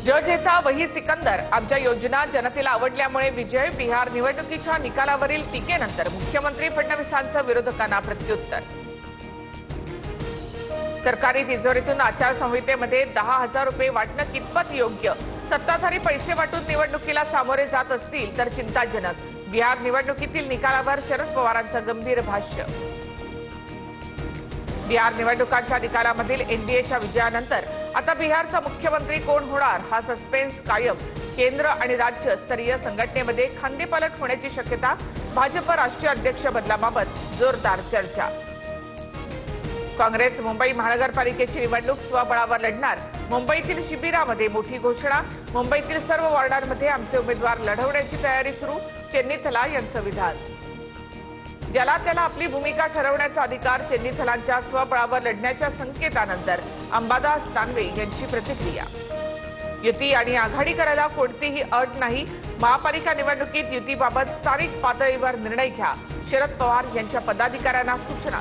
जो जेथा वही सिकंदर आमच्या योजना जनतेला आवडल्यामुळे विजय. बिहार निवडणुकीच्या निकालावरील टीकेनंतर मुख्यमंत्री फडणवीसांचं विरोधकांना प्रत्युत्तर. सरकारी तिजोरीतून आचारसंहितेमध्ये 10,000 रुपये वाटणं कितपत योग्य? सत्ताधारी पैसे वाटून निवडणुकीला सामोरे जात असतील तर चिंताजनक. बिहार निवडणुकीतील निकालावर शरद पवारांचं गंभीर भाष्य. बिहार निवडणुकांच्या निकालामधील एनडीएच्या विजयानंतर आता बिहारचा मुख्यमंत्री कोण होणार हा सस्पेन्स कायम. केंद्र आणि राज्य स्तरीय संघटनेमध्ये खांदेपालट होण्याची शक्यता. भाजप राष्ट्रीय अध्यक्ष बदलाबाबत जोरदार चर्चा. काँग्रेस मुंबई महानगरपालिकेची निवडणूक स्वबळावर लढणार. मुंबईतील शिबिरामध्ये मोठी घोषणा. मुंबईतील सर्व वॉर्डांमध्ये आमचे उमेदवार लढवण्याची तयारी सुरू. चेन्नीथला यांचं विधान. ज्याला त्याला आपली भूमिका ठरवण्याचा अधिकार. चेन्नीथलांच्या स्वबळावर लढण्याच्या संकेतानंतर अंबादास दानवे यांची प्रतिक्रिया. युती आणि आघाडी करायला कोणतीही अट नाही. महापालिका निवडणुकीत युतीबाबत स्थानिक पातळीवर निर्णय घ्या. शरद पवार यांच्या पदाधिकाऱ्यांना सूचना.